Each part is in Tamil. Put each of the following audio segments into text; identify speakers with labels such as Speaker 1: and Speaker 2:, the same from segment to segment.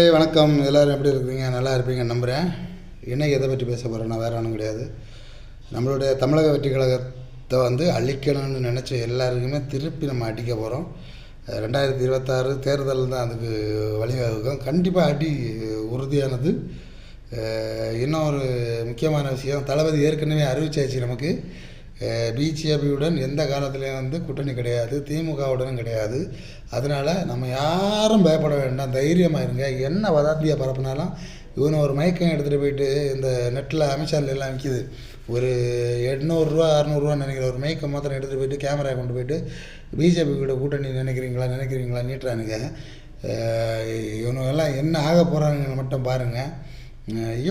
Speaker 1: வணக்கம். எல்லோரும் எப்படி இருக்கிறீங்க? நல்லா இருப்பீங்க நம்புகிறேன். இன்றைக்கி எதை பற்றி பேச போகிறேன்னா வேறு ஒன்றும் கிடையாது. நம்மளுடைய தமிழக வெற்றி கழகத்தை அழிக்கணும்னு நினச்ச எல்லாருக்குமே திருப்பி நம்ம அடிக்க போகிறோம். 2026 தேர்தல் தான் அதுக்கு வழிவகுக்கும். கண்டிப்பாக அடி உறுதியானது. இன்னும் ஒரு முக்கியமான விஷயம், தளபதி ஏற்கனவே அறிவிச்சாச்சு நமக்கு. பிஜேபியுடன் எந்த காலத்துலேயும் கூட்டணி கிடையாது, திமுகவுடனும் கிடையாது. அதனால் நம்ம யாரும் பயப்பட வேண்டாம், தைரியமாக இருங்க. என்ன வதந்தியாக பரப்புனாலும் இவனை ஒரு மயக்கம் எடுத்துகிட்டு போயிட்டு இந்த நெட்டில் அமித்ஷாலாம் விற்கிது, ஒரு 800 600 நினைக்கிற ஒரு மயக்கம் மாத்திரம் எடுத்துகிட்டு போயிட்டு கேமரா கொண்டு போயிட்டு பிஜேபி கூட கூட்டணி நினைக்கிறீங்களா நீட்டுறானுங்க. இவனுங்கெல்லாம் என்ன ஆக போகிறாங்கன்னு மட்டும் பாருங்கள்.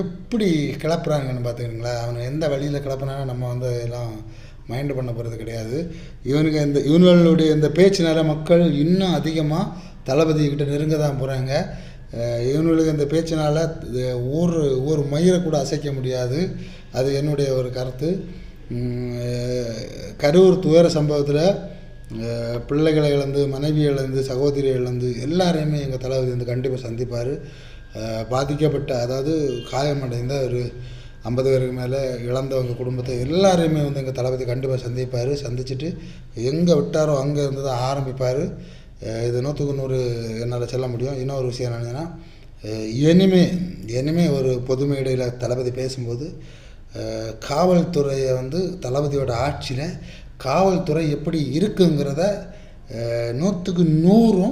Speaker 1: எப்படி கிளப்புறாங்கன்னு பார்த்துக்கிங்களா. அவனை எந்த வழியில் கிளப்புனாலும் நம்ம எல்லாம் மைண்டு பண்ண போகிறது கிடையாது. இவங்களுடைய இந்த பேச்சினால மக்கள் இன்னும் அதிகமாக தளபதிக்கிட்ட நெருங்க தான் போகிறாங்க. இவங்களுக்கு இந்த பேச்சினால் ஒரு மயிரை கூட அசைக்க முடியாது. அது என்னுடைய ஒரு கருத்து. கரூர் துயர சம்பவத்தில் பிள்ளைகளை இழந்து, மனைவியை இழந்து, சகோதரியை இழந்து எல்லாரையுமே எங்கள் தளபதி கண்டிப்பாக சந்திப்பார். பாதிக்கப்பட்ட, அதாவது காயமடைந்த ஒரு 50 பேருக்கு மேலே இழந்தவங்க குடும்பத்தை எல்லாரையுமே எங்கள் தளபதி கண்டிப்பாக சந்திப்பார். சந்திச்சுட்டு எங்கே விட்டாரோ அங்கே இருந்து தான் ஆரம்பிப்பார். இது 100க்கு 100 என்னால் சொல்ல முடியும். இன்னொரு விஷயம் என்னென்னா, இனிமே ஒரு பொது மேடையில் தளபதி பேசும்போது காவல்துறையை தளபதியோட ஆட்சியில் காவல்துறை எப்படி இருக்குங்கிறத 100க்கு 100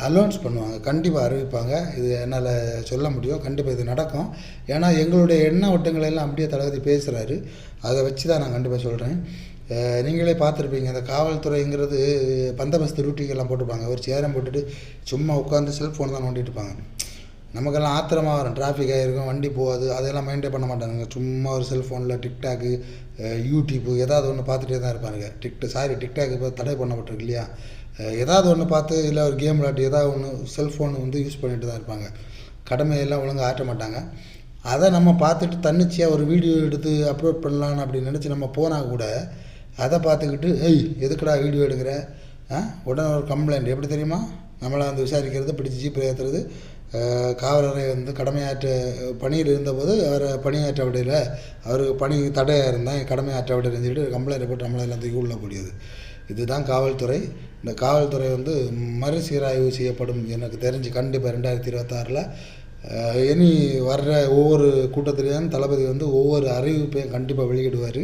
Speaker 1: அலௌன்ஸ் பண்ணுவாங்க, கண்டிப்பாக அறிவிப்பாங்க. இது என்னால் சொல்ல முடியும். கண்டிப்பாக இது நடக்கும். ஏன்னா எங்களுடைய எண்ண ஓட்டங்களெல்லாம் அப்படியே தளபதி பேசுகிறாரு. அதை வச்சு தான் நான் கண்டிப்பாக சொல்கிறேன். நீங்களே பார்த்துருப்பீங்க, இந்த காவல்துறைங்கிறது பந்தபஸ்து ரூட்டிங்கெல்லாம் போட்டுப்பாங்க. ஒரு சேரம் போட்டுட்டு சும்மா உட்காந்து செல்ஃபோன் தான் நோண்டிட்டு இருப்பாங்க. நமக்கெல்லாம் ஆத்திரமாக வரும், டிராஃபிக் ஆகிருக்கும், வண்டி போகாது, அதெல்லாம் மைண்டே பண்ண மாட்டாங்க. சும்மா ஒரு செல்ஃபோனில் டிக்டாக்கு, யூடியூப்பு ஏதாவது ஒன்று பார்த்துட்டே தான் இருப்பாங்க. டிக்டாக் இப்போ தடை பண்ணப்பட்டிருக்கு இல்லையா. ஏதாவது ஒன்று பார்த்து, இல்லை ஒரு கேம் விளையாட்டு, ஏதாவது ஒன்று செல்ஃபோன் யூஸ் பண்ணிட்டு தான் இருப்பாங்க. கடமையெல்லாம் ஒழுங்காக ஆட்ட மாட்டாங்க. அதை நம்ம பார்த்துட்டு தன்னிச்சையாக ஒரு வீடியோ எடுத்து அப்லோட் பண்ணலான்னு அப்படின்னு நினச்சி நம்ம போனால் கூட அதை பார்த்துக்கிட்டு எதுக்குடா வீடியோ எடுக்கிற, உடனே ஒரு கம்ப்ளைண்ட். எப்படி தெரியுமா? நம்மளை விசாரிக்கிறது, பிடிச்சி ஜீப் ஏற்றுறது. காவலரை கடமையாற்ற பணியில் இருந்தபோது அவரை பணியாற்ற விடையில் அவருக்கு பணி தடையாக இருந்தால் கடமையாற்ற விடையில்னு சொல்லிட்டு கம்ப்ளைண்ட் போட்டு நம்மளை எல்லாம் தூக்கி உள்ள முடியாது. இதுதான் காவல்துறை. இந்த காவல்துறை மறுசீராய்வு செய்யப்படும். எனக்கு தெரிஞ்சு கண்டிப்பாக 2026 இனி வர்ற ஒவ்வொரு கூட்டத்திலையும் தளபதி ஒவ்வொரு அறிவிப்பையும் கண்டிப்பாக வெளியிடுவார்.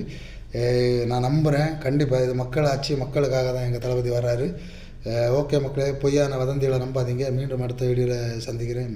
Speaker 1: நான் நம்புகிறேன். கண்டிப்பாக இது மக்களாட்சி, மக்களுக்காக தான் எங்கள் தளபதி வர்றாரு. ஓகே மக்களே, பொய்யான வதந்திகளை நம்பாதீங்க. மீண்டும் அடுத்த வீடியோவில் சந்திக்கிறேன்.